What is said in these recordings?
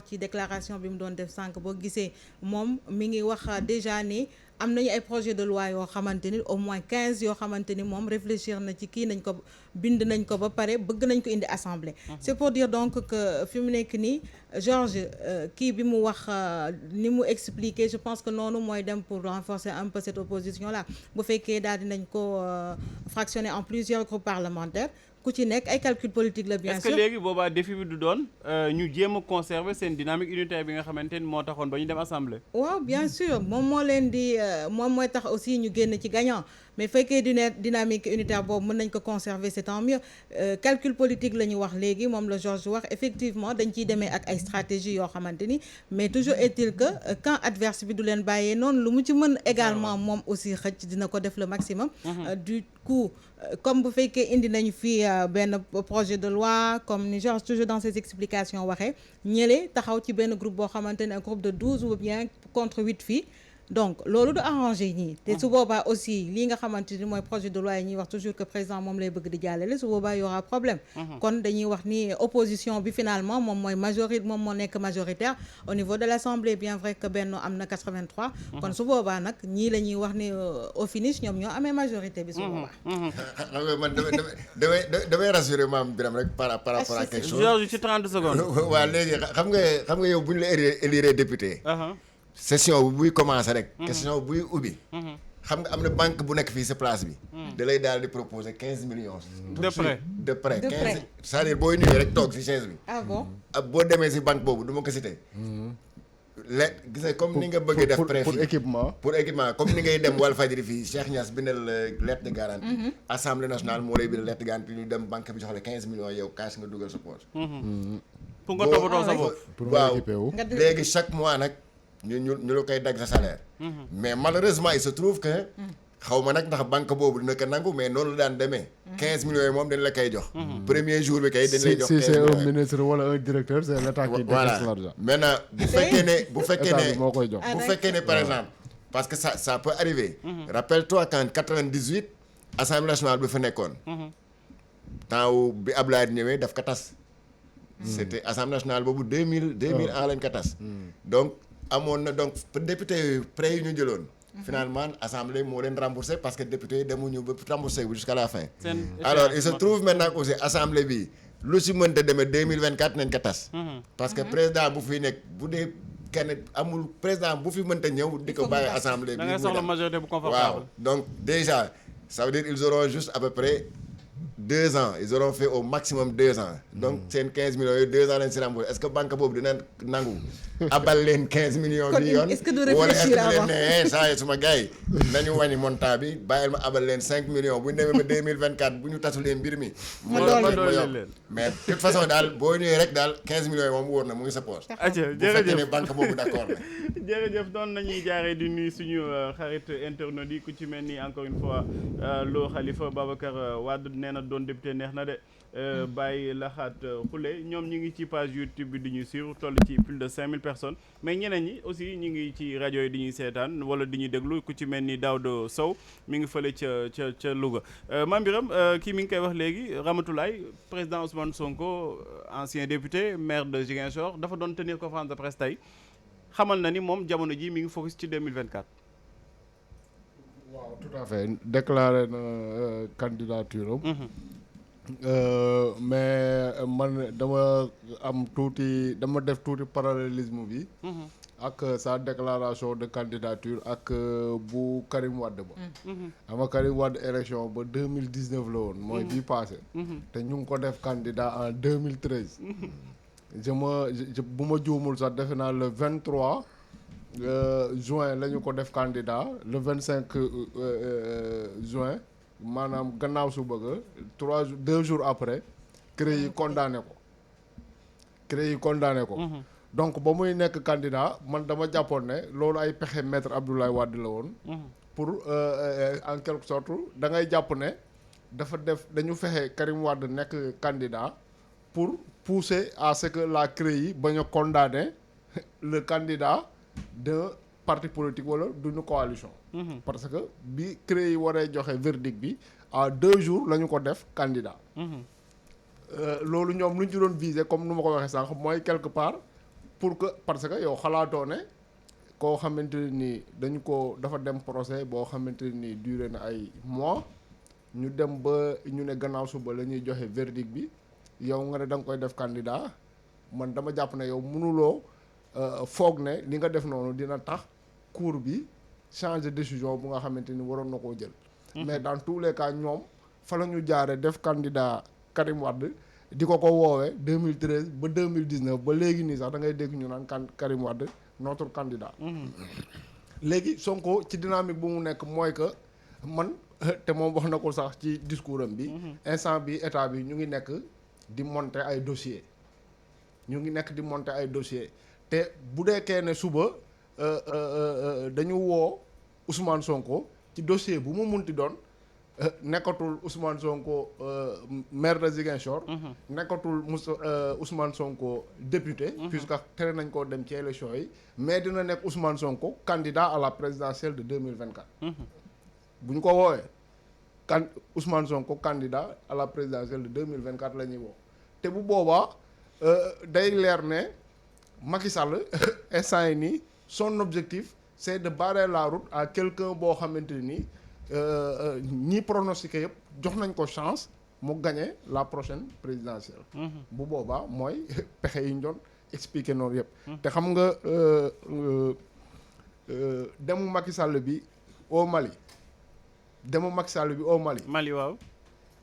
wax ci déclaration bi mu doon def sànq boo gisee moom mi ngi wax déjà ni am nañu ay projet de loi yoo xamante ni au moins 15 yoo xamante ni moom réfléchir na ci kii nañ ko bind nañ ko ba pare bëgg nañ ko indi assemblée. C'est pour dire donc que fi mu nekk nii Georges kii bi mu wax ni mu expliquer je pense que noonu mooy dem pour renforcer un peu cette opposition là bu fekkee daal dinañ ko fractionner en plusieurs groupes parlementaires ku ci nekk ay calcul politique la bien sûr. est-ce que léegi boobaa défi bi du doon ñu jéem a conserver seen dynamique unitaire bi nga xamante ni moo taxoon ba ñu dem assemblée. waaw bien sûr moom moo leen di moom mooy tax aussi ñu génn ci gagnant mais fekkee dynamique unitaire boobu mën nañ ko conserver c'est tant mieux calcul politique la ñu wax léegi moom la Georges wax effectivement dañ ciy demee ak ay stratégie yoo xamante ni mais toujours est-il que quand adverse bi du leen bàyyee noonu lu mu ci mën également moom aussi xëcc dina ko def le maximum du coup comme bu fekkee indi nañu fii benn projet de loi comme ni Georges toujours dans ses explications waxee ñële taxaw ci benn groupe boo xamante ne un groupe de 12 ou bien contre 8 filles donc loolu du arrangé ñii te su boobaa aussi lii nga xamante ni mooy projet de loi yi ñuy wax toujours que président moom lay bëgg di jàllale su boobaa y aura problème kon dañuy wax ni opposition bi finalement moom mooy moom moo nekk majoritaire au niveau de l'Assemblée bien vrai que Benno am na 83 kon su boobaa nag ñii la ñuy wax ni au finish ñoom ñoo amee majorité bi su boobaa xam nga man damay rassurer maam Birame rek par rapport à quelque chose Georges ci 30 secondes waaw léegi xam nga yow bu ñu la élire député session bu buy commencer rek question buy ubbi xam nga am na banque bu nekk fii sa place bi da lay daal di proposer 15 millions de prêt 15 c'est-à-dire booy ñëwee rek toog si chaise bi ah bon boo demee si banque boobu du ma ko citer gis nga comme ni nga bëgg def prêt pour équipement comme ni ngay dem Walfadjri fii Cheikh Niass bindal lettre de garantie Assemblée nationale moo lay bindal lettre de garantie ñu dem banque bi jox la 15 millions yow cash nga dugal sa poche pour nga toppatoo sa bopp waaw léegi chaque mois nag ñu la koy dagg sa salaire mais malheureusement il se trouve que xaw ma nag ndax banque boobu dina ko nangu mais noonu la daan demee 15 millions yi moom dañ la koy jox premier jour bi kay dañ lay jox 15 millions si c'est un ministre wala un directeur c'est l'état qui décaisse l'argent maintenant bu fekkee ne moo koy jox bu fekkee ne par exemple parce que ça peut arriver rappelle-toi qu'en 98 Assemblée nationale bi fa nekkoon temps bi Abdoulaye ñëwee daf ko tas c'était Assemblée nationale boobu 2000 en lañ ko tas donc amoon na donc député yooyu prêt yi ñu jëloon finalement assemblée moo leen remboursé parce que député yi demuñu ba remboursé bu jusqu'à la fin alors il se trouve maintenant aussi assemblée bi lu si mënta demee 2024 nañ ko tas parce que président bu fi nekk bu dee kenn amul président bu fi mënta ñëw di ko bàyyi assemblée bi da ngay soxla majorité bu confortable waaw donc déjà ça veut dire ils auront juste à peu près 2 ans ils auront fait au maximum 2 ans donc seen 15 millions yooyu 2 ans lañ si remboursé est-ce que banque boobu dina nangu abal leen 15 millions bi yoon est-ce que du wala est-ce réfléchir que avant leen ne saa yi suma gars yi nañu wàññi montant bi bàyyil ma abal leen 5 millions bu ñu demee ba 2024 bu ñu tasulee mbir mi ma doole leen mais de toute façon daal boo ñëwee rek daal 15 millions yi moom wóor na mu ngi sa poche bu fekkee ne banque boobu d'accord na jërëjëf doon nañuy jaaree di nuyu suñu xarit internautes yi ku ci mel ni encore une fois Lo Khalifa Babacar Wade nee na doon député neex na de Baye Laxaat Khoule ñoom ñi ngi ci page YouTube bi di ñu suivre toll ci plus de 5000 personnes mais ñeneen ñi aussi ñi ngi ci rajo yi di ñuy seetaan wala di ñuy déglu ku ci mel ni Daouda Sow mi ngi fële ca Louga Mame Birame kii mi ngi koy wax léegi Ramatoulaye président Ousmane Sonko ancien député maire de Ziguinchor dafa doon tenir conférence de presse tey xamal na ni moom jamono ji mi ngi focus ci 2024. waaw tout à fait déclaré na candidature am mais man dama def tuuti parallélisme bi ak sa déclaration de candidature ak bu Karim Wade ba ama Karim Wade élection ba 2019 la woon mooy bii passé te ñu ngi ko def candidat en 2013 bu ma juumul sax defe naa le 23 juin la ñu ko def candidat le 25 juin maanaam gannaaw su bëgg 2 jours après CREI yi condamné ko donc ba muy nekk candidat man dama jàppoon ne loolu ay pexe maître Abdoulaye Wade la woon pour en quelque sorte da ngay jàpp ne dañu fexe Karim Wade nekk candidat pour pousser à ce que la CREI bañ a condamner le candidat d'un parti politique wala d'une coalition parce que bi CREI waree joxe verdict bi à 2 jours la ñu ko def candidat loolu ñoom lu ñu ci doon viser comme nu ma ko waxee sànq mooy quelque part pour que parce que yow xalaatoo ne koo xamante ni dañu ko dafa dem procès boo xamante ni duré na ay mois ñu dem ba ñu ne gannaaw suba la ñuy joxe verdict bi yow nga ne da nga koy def candidat man dama jàpp ne yow mënuloo foog ne li nga def noonu dina tax cour bi changer décision bu nga xamante ni waroon na koo jël. mais dans tous les cas ñoom fa la ñu jaare def candidat Karim Wade di ko woowee 2013 ba 2019 ba léegi nii sax da ngay dégg ñu naan Karim Wade notre candidat. léegi Sonko ci dynamique bu mu nekk mooy que man te moom wax na ko sax ci discours am bi. instant bi état bi ñu ngi nekk di monter ay dossiers. te bu deekee ne suba dañu woo Ousmane Sonko ci dossier bu mu munti doon nekkatul Ousmane Sonko maire de Ziguinchor. nekkatul Ousmane Sonko député. puisque tere nañ koo dem ci élection yi. mais dina nekk Ousmane Sonko candidat à la présidentielle de 2024. bu ñu ko woowee Ousmane Sonko candidat à la présidentielle de 2024 la ñuy woo te bu boobaa day leer ne Macky Sall instant yi nii son objectif c'est de barrer la route à quelqu'un boo xamante ni ñi pronostiqué yëpp jox nañ ko chance mu gagner la prochaine présidentielle. bu boobaa mooy pexe yi ñu doon expliquer noonu yëpp. te xam nga demu Macky Sall bi au Mali. Mali waaw.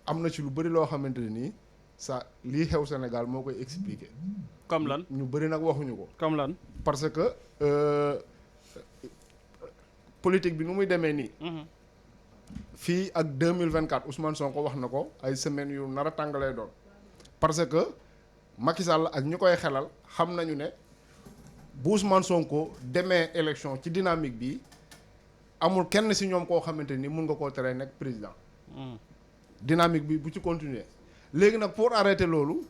am na ci lu bëri loo xamante ne nii ça lii xew Sénégal moo koy expliquer. comme lan ñu bëri nag waxuñu ko. comme lan. parce que politique bi nu muy demee nii. fii ak 2024 Ousmane Sonko wax na ko ay semaines yu nar a tàngalee doon. parce que Macky Sall ak ñu koy xelal xam nañu ne bu Ousmane Sonko demee élection ci dynamique bi. amul kenn ci ñoom koo xamante ni mun nga koo teree nekk président. dynamique bi bu ci continuer léegi nag pour arrêter loolu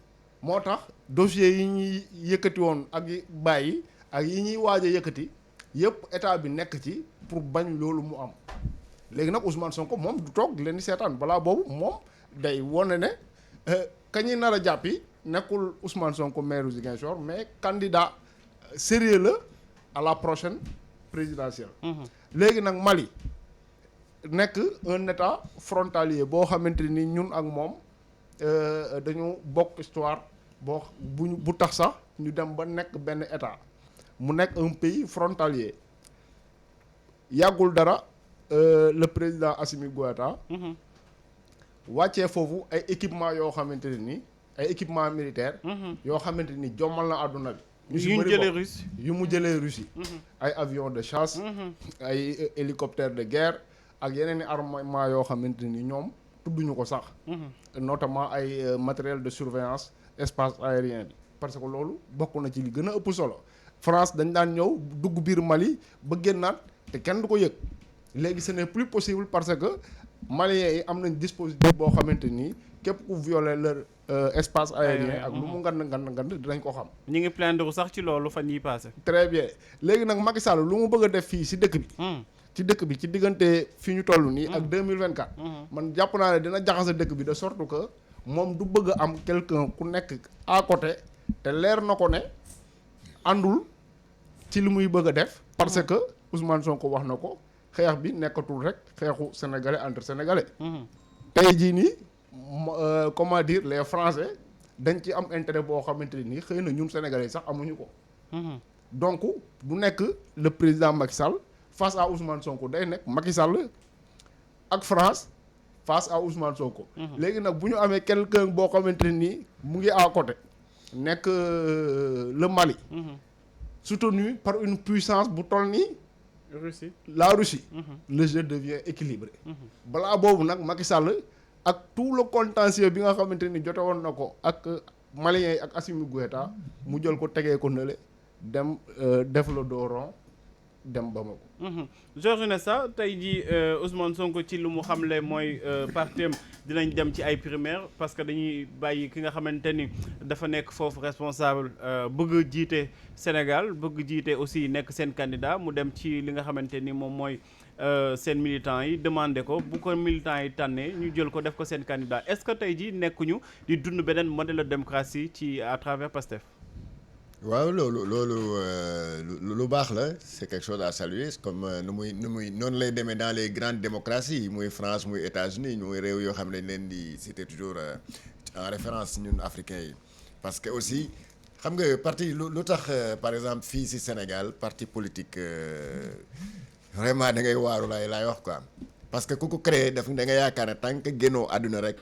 moo tax dossier yi ñuy yëkkati woon ak bàyyi ak yi ñuy waaj a yëkkati yëpp état bi nekk ci pour bañ loolu mu am. léegi nag Ousmane Sonko moom du toog leen di seetaan balaa boobu moom day wone ne ka ñuy nar a jàppi nekkul Ousmane Sonko maire Ziguinchor mais candidat sérieux la à la prochaine présidentielle. léegi nag Mali nekk un état frontalier boo xamante ni ñun ak moom dañu bokk histoire bu tax sax ñu dem ba nekk benn état mu nekk un pays frontalier yàggul dara le président Assimi Goïta wàccee foofu ay équipement yoo xamante ne ni ay équipement militaire yoo xamante ni jommal na àdduna bi. yu mu jëlee Russie ay avion de chasse ay hélicoptère de guerre ak yeneen i armement yoo xamante ni ñoom tudduñu ko sax notamment ay matériel de surveillance espace aérien bi parce que loolu bokk na ci li gën a ëpp solo France dañ daan ñëw dugg biir Mali ba génnaat te kenn du ko yëg léegi ce n'est plus possible parce que Maliens yi am nañ dispositif boo xamante ni képp ku violer leur espace aérien ak lu mu ngand dinañ ko xam. ñu ngi plaindre sax ci loolu fan yii passé. très bien léegi nag Macky Sall lu mu bëgg a def fii ci dëkk bi. ci diggante fi ñu toll nii. ak 2024. man jàpp naa ne dina jaxase dëkk bi de sorte que moom du bëgg a am quelqu'un ku nekk à côté te leer na ko ne àndul ci li muy bëgg a def. parce que Ousmane Sonko wax na ko xeex bi nekkatul rek xeexu sénégalais entre sénégalais. tey jii nii. comment dire les Français dañ ci am intérêt boo xamante ni xëy na ñun sénégalais sax amuñu ko. donc du nekk le président Macky Sall face à Ousmane Sonko day nekk Macky Sall ak France face à Ousmane Sonko. léegi nag bu ñu amee quelqu'un boo xamante ni mu ngi à côté nekk le Mali. soutenu par une puissance bu toll nii. la Russie. le jeu devient équilibré. balaa boobu nag Macky Sall. ak tout le contentieux bi nga xamante ni jote woon na ko ak Maliens yi ak Assimi Goïta mu jël ko tegee ko nële dem def le dos rond dem Bamako. Georges Nessa tey jii Ousmane Sonko ci lu mu xamle mooy partem dinañ dem ci ay primaires parce que dañuy bàyyi ki nga xamante ni dafa nekk foofu responsable bëgg jiite Sénégal bëgg jiite aussi nekk seen candidat mu dem ci li nga xamante ni moom mooy seen militants yi demandé ko bu ko militants yi tànnee ñu jël ko def ko seen candidat est-ce que tey jii nekkuñu di dund beneen modèle de démocratie ci à travers Pastef. waaw loolu lu baax la c'est quelque chose à saluer comme nu muy noonu lay demee dans les grandes démocraties muy France muy États-Unis muy réew yoo xam ne dañ leen di citer toujours en référence ñun africains yi parce que aussi xam nga parti lu tax par exemple fii ci Sénégal parti politique vraiment da ngay waaru laay wax quoi parce que ku ko créé daf da nga yaakaar ne tant que génnoo àdduna rek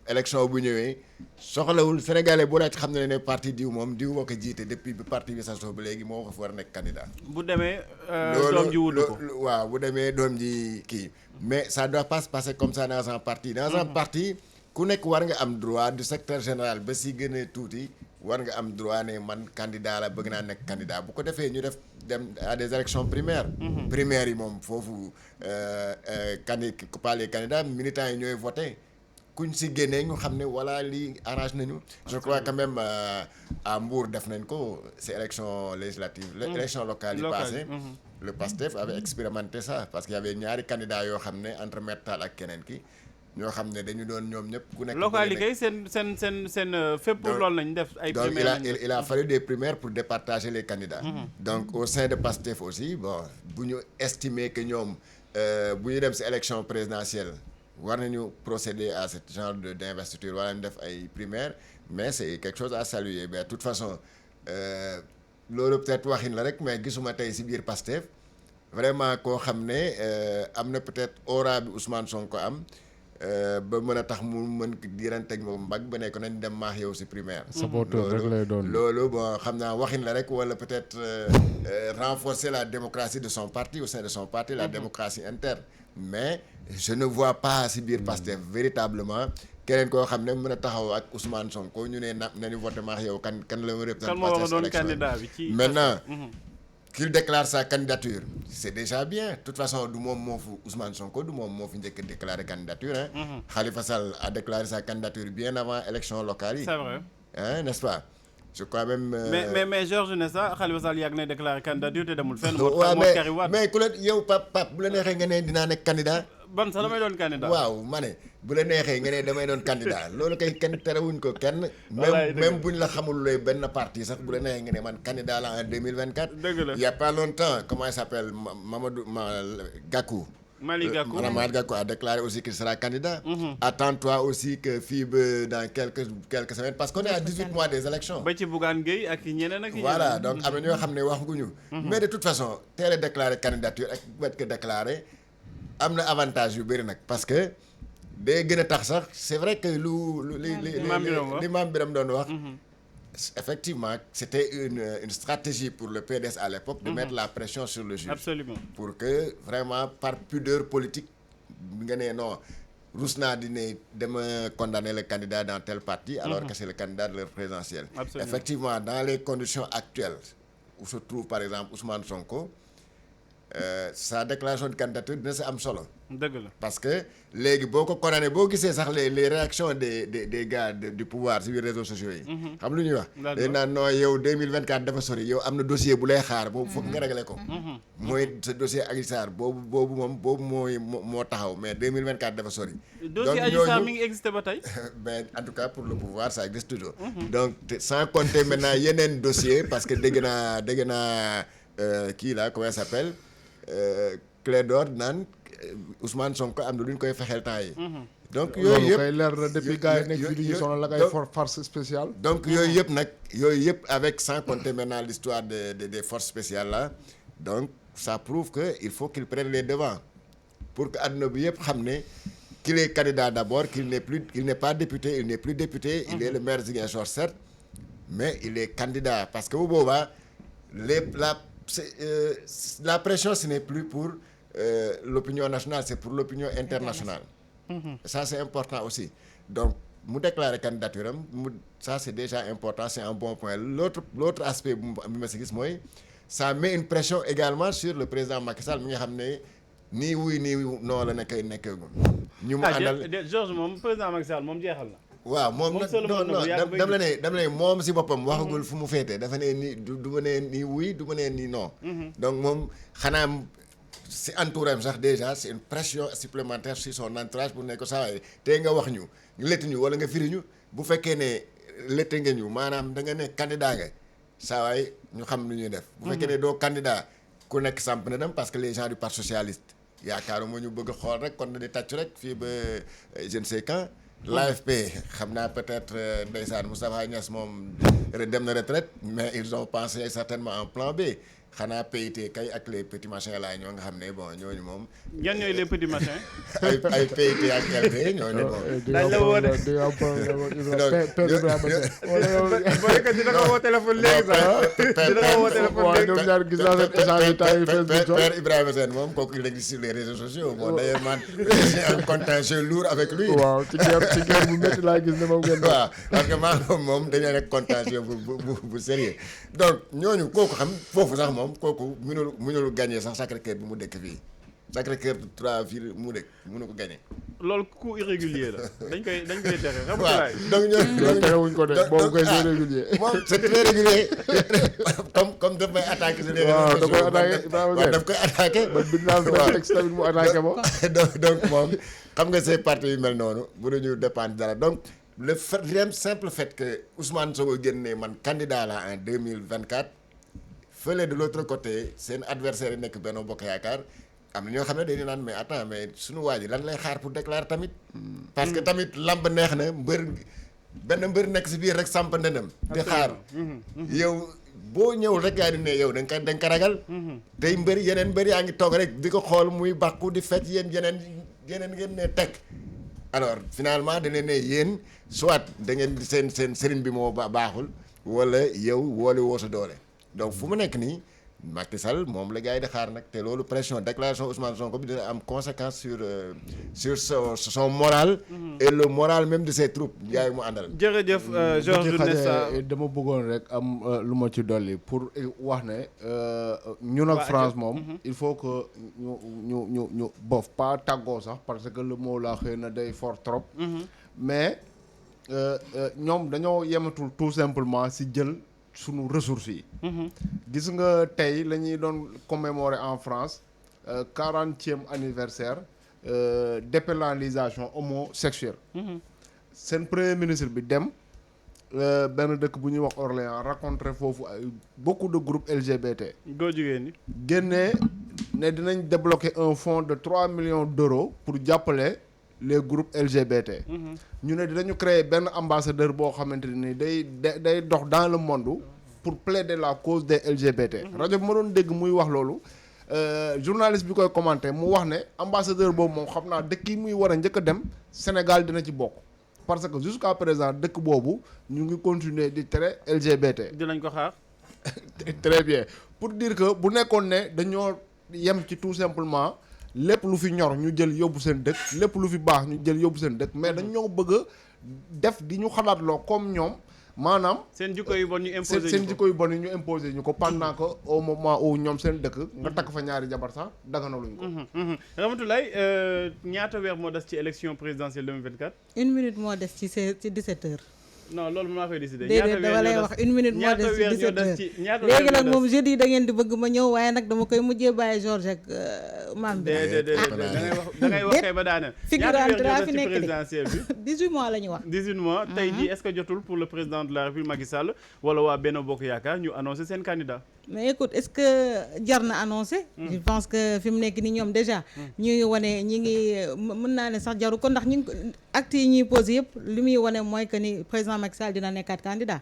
élection bu ñëwee soxlawul sénégalais bu laaj xam ne parti diw moom diw moo ko jiite depuis bi parti bi sasoo ba léegi moo ko fa war a nekk candidat. bu demee doom ji wutu ko waaw bu demee doom ji kii mais ça doit pas se passer comme ça dans un parti. dans un parti ku nekk war nga am droit du secrétaire général ba si gën a tuuti war nga am droit ne man candidat la bëgg naa nekk candidat bu ko defee ñu def dem à des élections primaires. primaires yi moom foofu pas les candidats militants yi ñooy voté. kuñ si génnee ñu xam ne voilà lii arrange nañu. je crois quand même à Mbour def nañ ko c'est élection législative. élection locale yi passé le PASTEF avait expérimenté ça parce qu'il y avait ñaari candidats yoo xam ne entre Maître Tall ak keneen ki ñoo xam ne dañu doon ñoom ñëpp ku nekk. local yi kay seen fépp loolu lañ def. ay primaires donc il a fallu des primaires pour départager les candidats. donc au sein de PASTEF aussi bon bu ñu estimer que ñoom bu ñu dem si élection présidentielle. war nañu procéder à ce genre d'investiture wala ñu def ay primaires mais c'est quelque chose à saluer mais de toute façon loolu peut-être waxin la rek mais gisuma tey ci biir Pastef vraiment koo xam ne am na peut-être aura bi Ousmane Sonko am ba mën a tax mu mën diranteeg moom mbagg ba ne ko nañ dem maax yow ci primaire. saboteur rek lay doon loolu bon xam naa waxin la rek wala peut-être renforcer la démocratie de son parti au sein de son parti la démocratie interne mais je ne vois pas ci biir Pastef véritablement keneen koo xam ne mën a taxaw ak Ousmane Sonko ñu ne nañu voté maax yow kan la mu représente Pastef doon candidat bi ci maintenant qu'il déclare sa candidature c'est déjà bien de toute façon du moom moo fi Ousmane Sonko du moom moo fi njëkk a déclaré candidature hein Khalifa Sall a déclaré sa candidature bien avant élection locale yi c'est vrai hein n'est-ce pas je crois même mais Georges Nessa Khalifa Sall yàgg na déclaré candidature te demul fenn waaw mais ku la yow Pape bu la neexee nga ne dinaa nekk candidat ban sax damay doon candidat waaw ma ne bu la neexee nga ne damay doon candidat loolu kay kenn terewuñ ko kenn même buñ la xamul looy benn parti sax bu la neexee nga ne man candidat la en 2024 dëgg la il y a pas longtemps comment il s'appelle Mamadou Gakou Malick Gakou Malick Gakou a déclaré aussi qu'il sera candidat attends-toi aussi que fii ba dans quelques semaines parce qu'on est à 18 mois des élections ba ci Bougane Gueye ak ñeneen ak voilà donc am na ñoo xam ne waxuñu mais de toute façon teel a déclaré candidature ak wet ko déclaré am na avantage yu bëri nag parce que day gën a tax sax c'est vrai que li Mame Birame doon wax effectivement c'était une stratégie pour le PDS à l'époque de mettre la pression sur le juge absolument pour que vraiment par pudeur politique nga ne non rus naa di ne dama condamner le candidat dans tel parti alors que c'est le candidat de leur présidentielle effectivement dans les conditions actuelles où se trouve par exemple Ousmane Sonko sa déclaration de candidature dina sa am solo. dëgg la parce que léegi boo ko condamné boo gisee sax les réactions des gars du pouvoir ci biir réseaux sociaux yi. xam lu ñuy wax. dañ naan non yow 2024 dafa sori yow am na dossier bu lay xaar boobu foog nga réglé ko. mooy sa dossier Adji Sarr boobu moo taxaw mais 2024 dafa sori. dossier Adji Sarr mi ngi existé ba tey. mais en tout cas pour le pouvoir ça existe toujours. donc sans compter maintenant yeneen dossier parce que dégg naa kii là comment ça s'appelle. Clédor naan Ousmane Sonko am na lu ñu koy fexeel temps yi. donc yooyu yëpp koy leer na depuis gars yi nekk fii di ñu sonal la kay force spéciale. donc yooyu yëpp avec sans compter maintenant l'histoire des forces spéciales là donc ça prouve que il faut qu'il prenne les devants pour que adduna bi yëpp xam ne qu'il est candidat d'abord qu'il n'est pas député il n'est plus député. il est le maire Ziguinchor certes mais il est candidat parce que bu boobaa la pression ce n'est plus pour l'opinion nationale c'est pour l'opinion internationale. Ça c'est important aussi donc mu déclarer candidature am ça c'est déjà important c'est un bon point l'autre aspect bi ma si gis mooy ça met une pression également sur le président Macky Sall mi nga xam ne nii wuy nii non la nekkee ñu mu àndal Georges moom président Macky Sall moom jeexal na. waaw moom nag non dama la ne moom si boppam waxagul fu mu féete dafa ne nii du ma nee nii oui du ma nee nii non. donc moom xanaa si entourage sax déjà c'est une pression supplémentaire sur son entourage pour ne ko saa waay tey nga wax ñu lett ñu wala nga firi ñu bu fekkee ne lette nga ñu maanaam da nga ne candidat nga saa waay ñu xam lu ñuy def. bu fekkee ne doo candidat ku nekk samp na dem parce que les gens du parti socialiste yaakaaruma ñu bëgg a xool rek kon di tàccu rek fii ba je ne sais quand. L'AFP xam naa peut-être ndeysaan Moustapha Niasse moom dem na retraite mais ils ont pensé certainement en plan B. xanaa PIT kay ak les petits machins là ñoo nga xam ne bon ñooñu moom. yan ñooy les petits machins. ay PIT ak LP ñooñu bon. dañ la woo de. dina ko woo téléphone léegi sax. dina ko woo téléphone léegi. ñoom ñaar gis naa seen échange yi temps yi Facebook. Père Ibrahima Sène moom kooku il existe sur les réseaux sociaux bon d'ailleurs man j'ai un contentieux lourd avec lui. waaw ci guerre bu métti laa gis ne moom ngeen. waaw parce que maa moom dañoo nekk contentieux bu sérieux donc ñooñu kooku xam foofu sax moom kooku mënul gagné sax Sacré-Cœur bi mu dëkk fii Sacré-Cœur 3 fii mu dëkk mënu ko gagné. loolu coup irrégulier la dañ koy tere xam waaw nga. donc ñooñu terewuñ ko de boobu koy c'est régulier. moom c'est très régulier comme daf may attaqué si les réseaux sociaux. waaw da koy attaqué waaw daf koy attaqué. ba bind naa benn texte tamit mu attaqué ma. donc moom xam nga ces partis yu mel noonu mënuñu dépendre dara donc le simple fait que Ousmane Sonko génnee man candidat la en 2024 fële de l'autre côté seen adversaire yi nekk Benno Bokk Yaakaar am na ñoo xam ne dañu naan mais attends mais suñu waa ji lan lay xaar pour déclarer tamit. parce que tamit lamb neex na benn mbër nekk si biir rek samp ndëndam di xaar yow boo ñëwul rek yaa di ne yow da nga ko ragal. tey yeneen mbër yaa ngi toog rek di ko xool muy bàkku di fecc yeneen ngeen ne teg. alors finalement dañ ne yéen soit da ngeen di seen sëriñ bi moo baaxul wala yow woole woo sa doole donc fu mu nekk nii Macky Sall moom la gars yi di xaar nag te loolu pression déclaration Ousmane Sonko bi dina am conséquence sur son moral. et le moral même de ses troupes gars yi mu àndal. jërëjëf Georges Nesta dama bëggoon rek am lu ma ci dolli pour wax ne ñun ak France moom. il faut que ñu bof pas tàggoo sax parce que le mot la xëy na day fort trop. mais ñoom dañoo yematul tout simplement si jël sunu ressources yi. gis nga tey la ñuy doon commémorer en France 40e anniversaire dépénalisation homosexuelle. seen premier ministre bi dem benn dëkk bu ñuy wax Orléans rencontré foofu ay beaucoup de groupes LGBT. góor jigéen ñi. génnee ne dinañ débloquer un fonds de 3 millions d'euros pour jàppale les groupes LGBT. ñu ne dinañu créer benn ambassadeur boo xamante ni day dox dans le monde pour plaider la cause des LGBT. rajo bi ma doon dégg muy wax loolu journaliste bi koy commenter mu wax ne ambassadeur boobu moom xam naa dëkk yi muy war a njëkk a dem Sénégal dina ci bokk parce que jusqu'à présent dëkk boobu ñu ngi continuer di tere LGBT. dinañ ko xaar. très bien pour dire que bu nekkoon ne dañoo yem ci tout simplement. lépp lu fi ñor ñu jël yóbbu seen dëkk lépp lu fi baax ñu jël yóbbu seen dëkk mais dañ ñoo bëgg a def di ñu xalaat loo comme ñoom maanaam. seen jikko yu bon ñu imposé seen jikko yu bon yi ñu imposé ñu ko pendant que au moment où ñoom seen dëkk. nga takk fa ñaari jabar sax daganaluñ ko. Ramatoulaye ñaata weer moo des ci élection présidentielle 2024. une minute moo des ci 17h. non loolu maa koy décider. déedéet dama lay wax une minute moo des ci 17h léegi nag moom jeudi da ngeen di bëgg ma ñëw waaye nag dama koy mujjee bàyyi Georges ak maam bi. da ngay wax kay ba daaneel. figurante laa fi ci nekk présidentielle bi. 18 mois la ñu wax. 18 mois tey jii est-ce que jotul pour le président de la République Macky Sall wala waa Benno Bokk Yaakaar ñu annoncé seen candidat. mais écoute est-ce que jar na annoncé. je pense que fi mu nekk ni ñoom déjà. ñu ngi wane ñi ngi mën naa ne sax jaru ko ndax ñu ngi actes yi ñuy posé yëpp li muy wane mooy que ni président Macky Sall dina nekkaat candidat.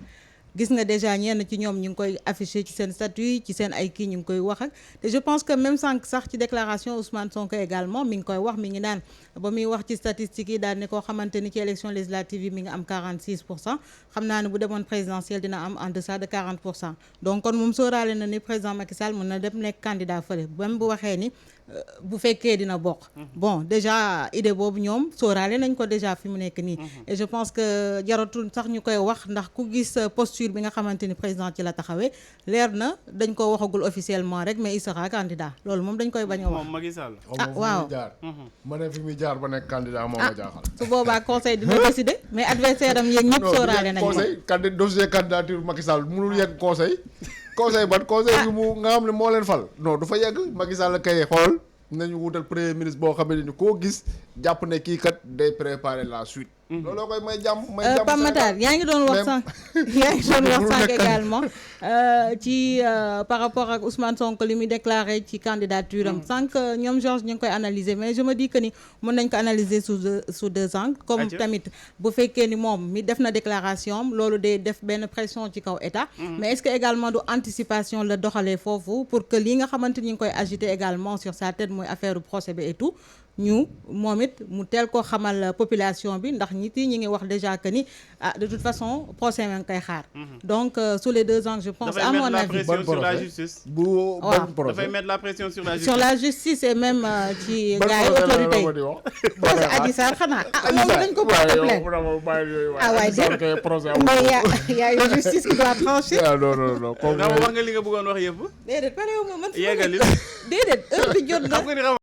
gis nga déjà ñenn ci ñoom ñu ngi koy affiché ci seen statut ci seen ay kii ñu ngi koy wax ak te je pense que même sànq sax ci déclaration Ousmane Sonko également mi ngi koy wax mi ngi naan ba muy wax ci statistiques yi daal ne koo xamante ni ci élection législative yi mi ngi am 46% xam naa ne bu demoon présidentielle dina am en deçà de 40% donc kon moom sóoraale na ni président Macky Sall mën na dem nekk candidat fële même bu waxee ni bu fekkee dina bokk. bon déjà idée boobu ñoom sóoraale nañ ko déjà fi mu nekk nii. et je pense que jaratul sax ñu koy wax ndax ku gis posture bi nga xamante ni président ci la taxawee leer na dañ ko waxagul officiellement rek mais il sera candidat loolu moom dañ koy bañ a wax. moom Macky Sall. ah waaw ma ne fi muy jaar ba nekk candidat moo ma jaaxal. su boobaa conseil dina décider mais adversaire am yéen ñëpp sóoraale nañ ko. conseil dossier candidature Macky Sall mënul yegg conseil. conseil bi mu nga xam ne moo leen fal non du fa yegg Macky Sall kay xool nañu wutal premier ministre boo xam ne ni koo gis jàpp ne kii kat day préparer la suite looloo koy may jàmm Pape Matar yaa ngi doon wax sànq également ci par rapport ak Ousmane Sonko li muy déclaré ci candidature am sànq ñoom Georges ñu ngi koy analyser mais je me dis que ni mën nañ ko analyser sous deux angles comme tamit bu fekkee ni moom mi def na déclaration am loolu day def benn pression ci kaw état mais est-ce que également du anticipation la doxalee foofu pour que li nga xamante ni ñu ngi koy agiter également sur sa tête mooy affaire procès bi et tout ñu moom it mu teel ko xamal population bi ndax nit yi ñi ngi wax déjà que ni de toute façon procès ma ngi koy xaar donc sous les deux angles je pense à mon avis dafay mettre la pression sur la justice sur la justice et même ci gars yi autorité yi procès Adji Sarr xanaa moom dañ ko porter plainte waaye dé mais y a une justice qui doit trancher non wax nga li nga bëggoon wax yëpp déedéet parewu ma man yeggali déedéet heure bi jot na